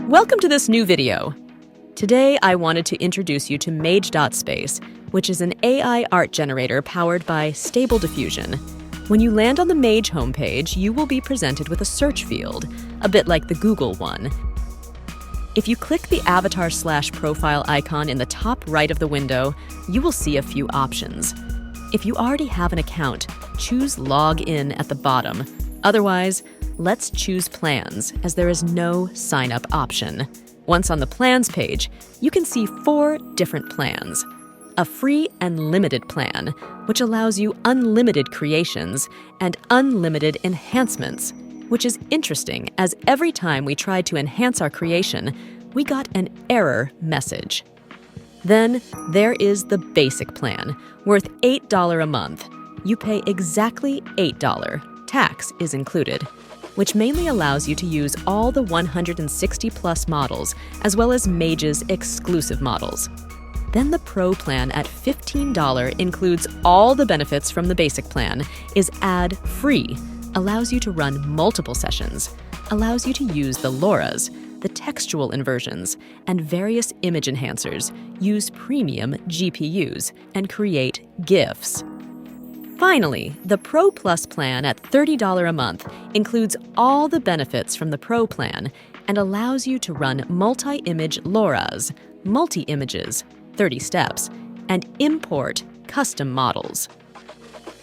Welcome to this new video. Today, I wanted to introduce you to Mage.space, which is an AI art generator powered by stable diffusion. When you land on the Mage homepage, you will be presented with a search field, a bit like the Google one. If you click the avatar/profile icon in the top right of the window, you will see a few options. If you already have an account, choose Log In at the bottom. Otherwise, let's choose Plans, as there is no sign-up option. Once on the Plans page, you can see 4 different plans. A free and limited plan, which allows you unlimited creations and unlimited enhancements, which is interesting as every time we tried to enhance our creation, we got an error message. Then there is the basic plan, worth $8 a month. You pay exactly $8. Tax is included, which mainly allows you to use all the 160+ models, as well as Mage's exclusive models. Then the Pro plan at $15 includes all the benefits from the basic plan, is ad-free, allows you to run multiple sessions, allows you to use the LoRa's, the textual inversions, and various image enhancers, use premium GPUs, and create GIFs. Finally, the Pro Plus plan at $30 a month includes all the benefits from the Pro plan and allows you to run multi-image LoRa's, multi-images, 30 steps, and import custom models.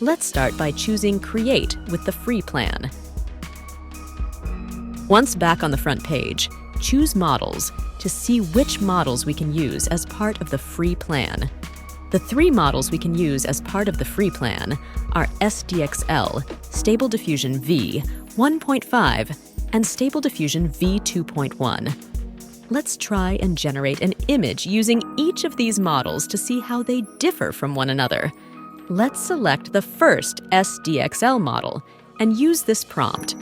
Let's start by choosing Create with the free plan. Once back on the front page, choose Models to see which models we can use as part of the free plan. The 3 models we can use as part of the free plan are SDXL, Stable Diffusion V 1.5, and Stable Diffusion V 2.1. Let's try and generate an image using each of these models to see how they differ from one another. Let's select the first SDXL model and use this prompt.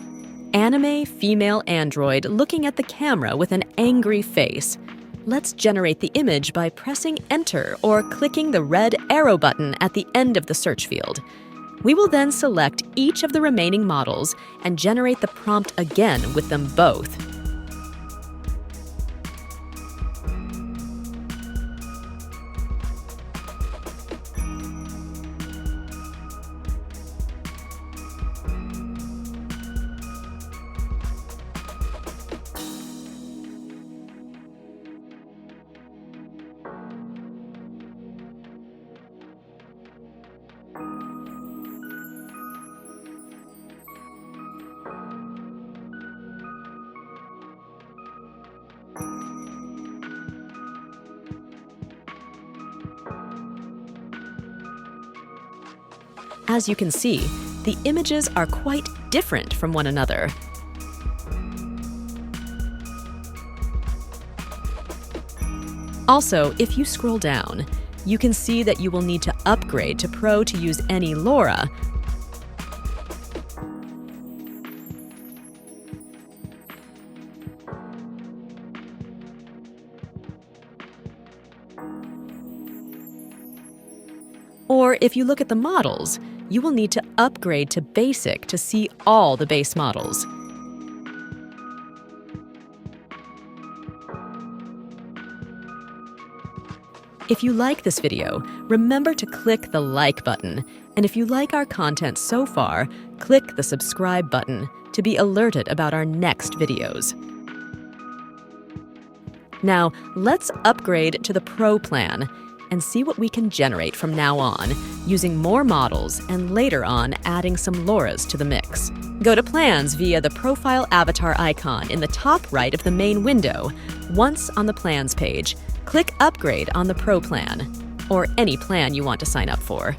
Anime female android looking at the camera with an angry face. Let's generate the image by pressing Enter or clicking the red arrow button at the end of the search field. We will then select each of the remaining models and generate the prompt again with them both. As you can see, the images are quite different from one another. Also, if you scroll down, you can see that you will need to upgrade to Pro to use any LoRa, or if you look at the models, you will need to upgrade to Basic to see all the base models. If you like this video, remember to click the like button, and if you like our content so far, click the subscribe button to be alerted about our next videos. Now, let's upgrade to the Pro plan and see what we can generate from now on, using more models and later on adding some LoRa's to the mix. Go to Plans via the profile avatar icon in the top right of the main window. Once on the Plans page, click Upgrade on the Pro plan, or any plan you want to sign up for.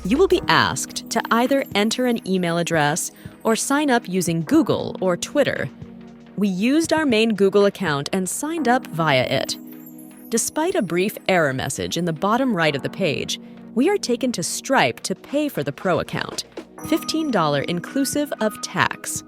You will be asked to either enter an email address or sign up using Google or Twitter. We used our main Google account and signed up via it. Despite a brief error message in the bottom right of the page, we are taken to Stripe to pay for the Pro account, $15 inclusive of tax.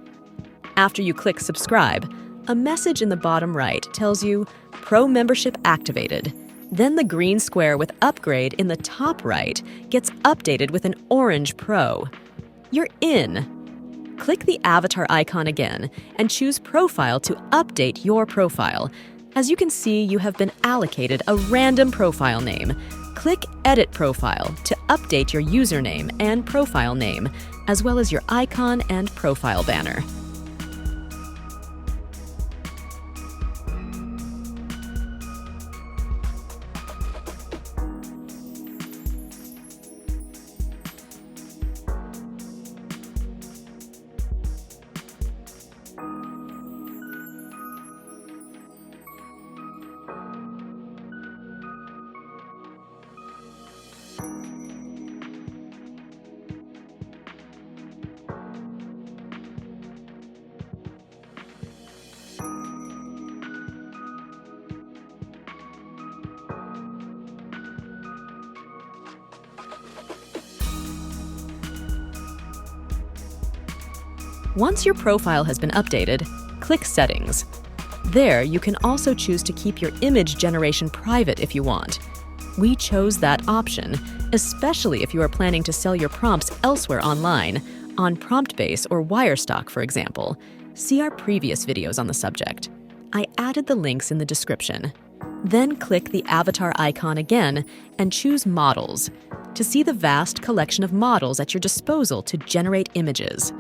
After you click Subscribe, a message in the bottom right tells you Pro membership activated. Then the green square with Upgrade in the top right gets updated with an orange Pro. You're in. Click the avatar icon again and choose Profile to update your profile. As you can see, you have been allocated a random profile name. Click Edit Profile to update your username and profile name, as well as your icon and profile banner. Once your profile has been updated, click Settings. There, you can also choose to keep your image generation private if you want. We chose that option, especially if you are planning to sell your prompts elsewhere online, on Mage.space or Wirestock, for example. See our previous videos on the subject. I added the links in the description. Then click the avatar icon again and choose Models to see the vast collection of models at your disposal to generate images.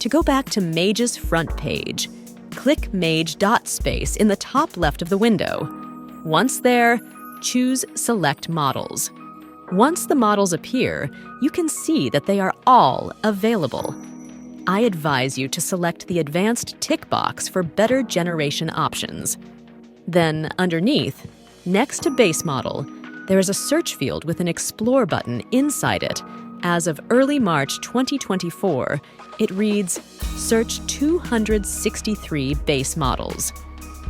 To go back to Mage's front page, click Mage.space in the top left of the window. Once there, choose Select Models. Once the models appear, you can see that they are all available. I advise you to select the advanced tick box for better generation options. Then, underneath, next to Base Model, there is a search field with an Explore button inside it. As of early March 2024, it reads, Search 263 base models.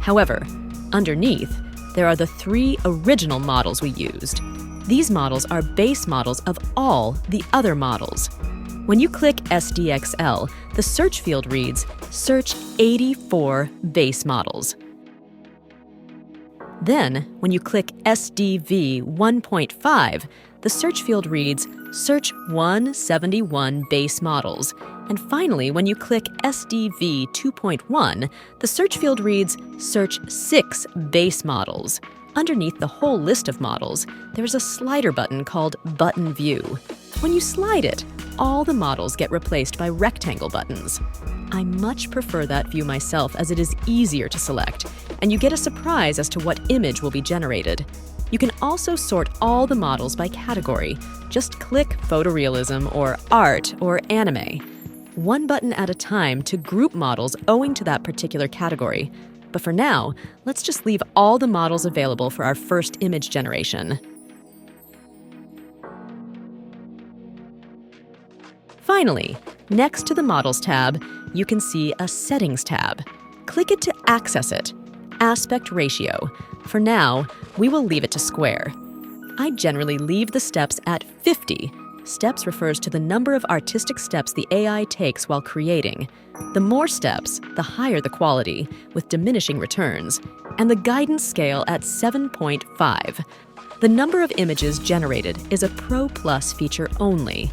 However, underneath, there are the 3 original models we used. These models are base models of all the other models. When you click SDXL, the search field reads, Search 84 base models. Then, when you click SDV 1.5, the search field reads, Search 171 base models. And finally, when you click SDV 2.1, the search field reads, Search 6 base models. Underneath the whole list of models, there's a slider button called Button View. When you slide it, all the models get replaced by rectangle buttons. I much prefer that view myself as it is easier to select, and you get a surprise as to what image will be generated. You can also sort all the models by category. Just click Photorealism or Art or Anime. One button at a time to group models owing to that particular category. But for now, let's just leave all the models available for our first image generation. Finally, next to the Models tab, you can see a Settings tab. Click it to access it. Aspect ratio. For now, we will leave it to square. I generally leave the steps at 50. Steps refers to the number of artistic steps the AI takes while creating. The more steps, the higher the quality, with diminishing returns, and the guidance scale at 7.5. The number of images generated is a Pro Plus feature only.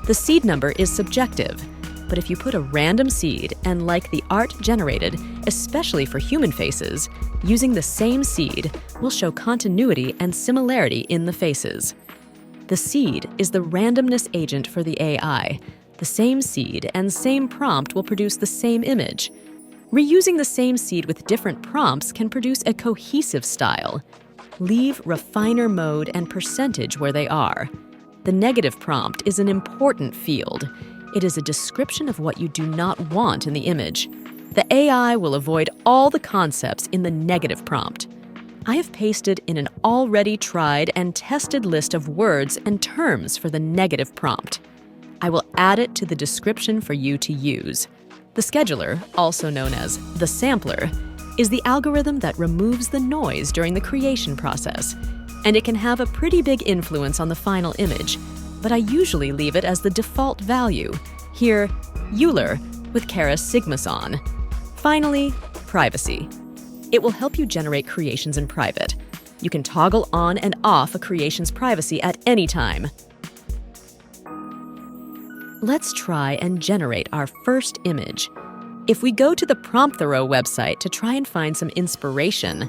The seed number is subjective, but if you put a random seed and like the art generated, especially for human faces, using the same seed will show continuity and similarity in the faces. The seed is the randomness agent for the AI. The same seed and same prompt will produce the same image. Reusing the same seed with different prompts can produce a cohesive style. Leave refiner mode and percentage where they are. The negative prompt is an important field. It is a description of what you do not want in the image. The AI will avoid all the concepts in the negative prompt. I have pasted in an already tried and tested list of words and terms for the negative prompt. I will add it to the description for you to use. The scheduler, also known as the sampler, is the algorithm that removes the noise during the creation process, and it can have a pretty big influence on the final image, but I usually leave it as the default value. Here, Euler with Keras Sigmason. Finally, privacy. It will help you generate creations in private. You can toggle on and off a creation's privacy at any time. Let's try and generate our first image. If we go to the Prompthero website to try and find some inspiration,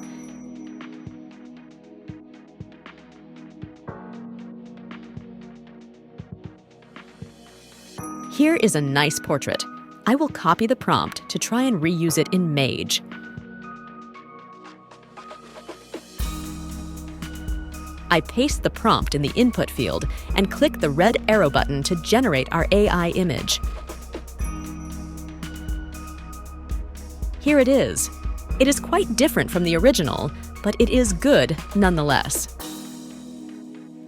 here is a nice portrait. I will copy the prompt to try and reuse it in Mage. I paste the prompt in the input field and click the red arrow button to generate our AI image. Here it is. It is quite different from the original, but it is good nonetheless.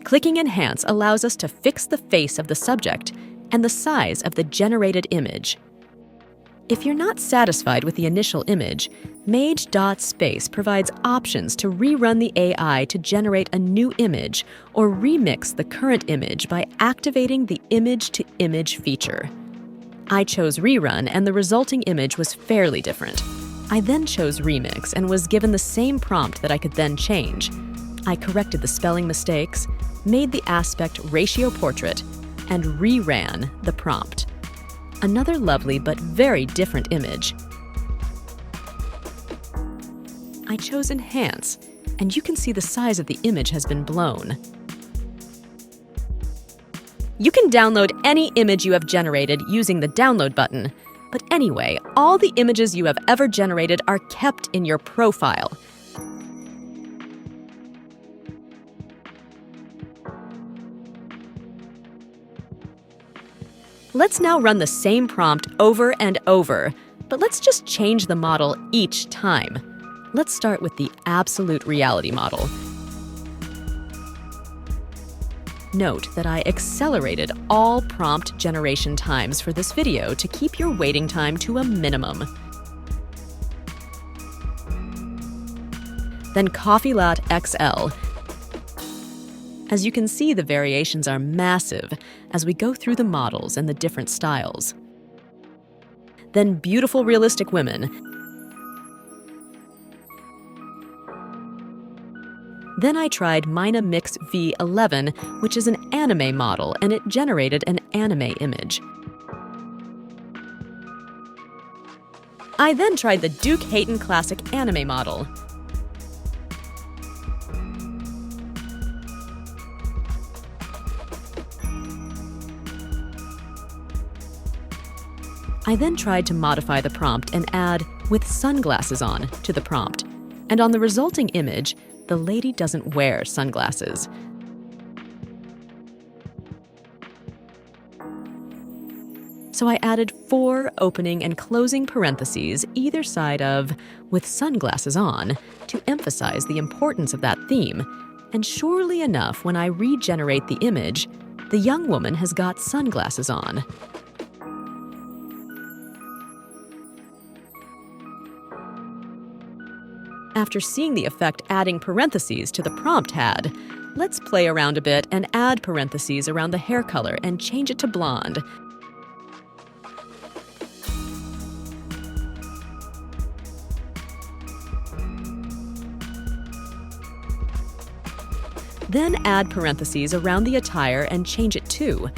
Clicking Enhance allows us to fix the face of the subject and the size of the generated image. If you're not satisfied with the initial image, Mage.space provides options to rerun the AI to generate a new image or remix the current image by activating the image-to-image feature. I chose Rerun, and the resulting image was fairly different. I then chose Remix and was given the same prompt that I could then change. I corrected the spelling mistakes, made the aspect ratio portrait, and reran the prompt. Another lovely but very different image. I chose Enhance, and you can see the size of the image has been blown. You can download any image you have generated using the download button. But anyway, all the images you have ever generated are kept in your profile. Let's now run the same prompt over and over, but let's just change the model each time. Let's start with the absolute reality model. Note that I accelerated all prompt generation times for this video to keep your waiting time to a minimum. Then Coffee Latte XL. As you can see, the variations are massive as we go through the models and the different styles. Then Beautiful Realistic Women. Then I tried Mina Mix V11, which is an anime model, and it generated an anime image. I then tried the Duke Hayton Classic anime model. I then tried to modify the prompt and add "with sunglasses on" to the prompt. And on the resulting image, the lady doesn't wear sunglasses. So I added 4 opening and closing parentheses either side of "with sunglasses on" to emphasize the importance of that theme. And surely enough, when I regenerate the image, the young woman has got sunglasses on. After seeing the effect adding parentheses to the prompt had, let's play around a bit and add parentheses around the hair color and change it to blonde. Then add parentheses around the attire and change it too.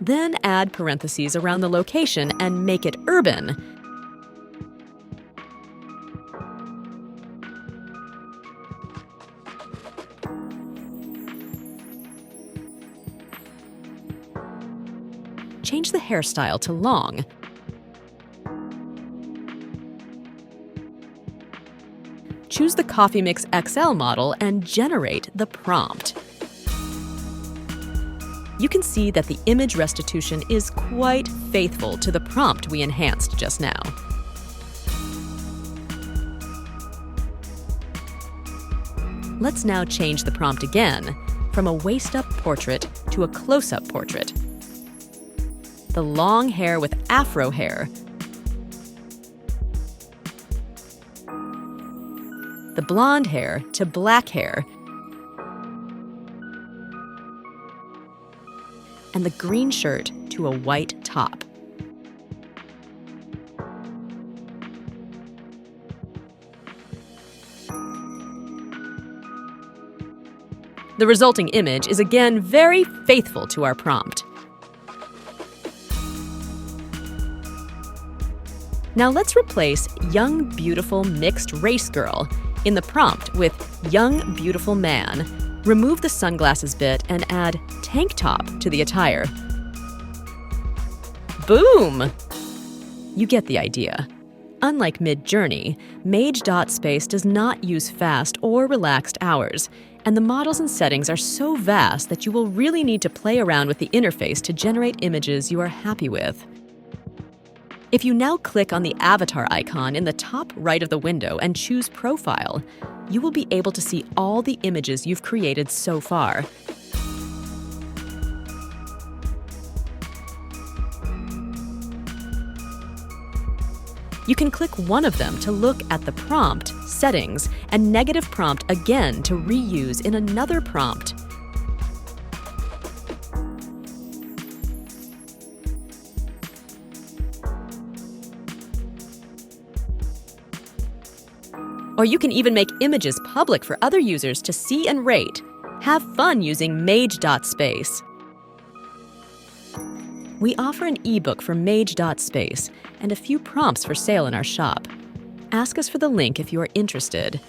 Then add parentheses around the location and make it urban. Change the hairstyle to long. Choose the Coffee Mix XL model and generate the prompt. you can see that the image restitution is quite faithful to the prompt we enhanced just now. Let's now change the prompt again, from a waist-up portrait to a close-up portrait. The long hair with afro hair. The blonde hair to black hair. And the green shirt to a white top. The resulting image is again very faithful to our prompt. Now let's replace young, beautiful, mixed race girl in the prompt with young, beautiful man. Remove the sunglasses bit and add tank top to the attire. Boom! You get the idea. Unlike Mid-Journey, Mage.space does not use fast or relaxed hours, and the models and settings are so vast that you will really need to play around with the interface to generate images you are happy with. If you now click on the avatar icon in the top right of the window and choose Profile, you will be able to see all the images you've created so far. You can click one of them to look at the prompt, settings, and negative prompt again to reuse in another prompt. Or you can even make images public for other users to see and rate. Have fun using Mage.space. We offer an ebook for Mage.space and a few prompts for sale in our shop. Ask us for the link if you are interested.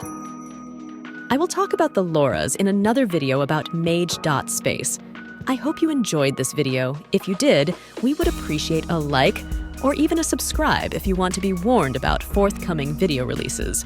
I will talk about the LoRa's in another video about Mage.space. I hope you enjoyed this video. If you did, we would appreciate a like or even a subscribe if you want to be warned about forthcoming video releases.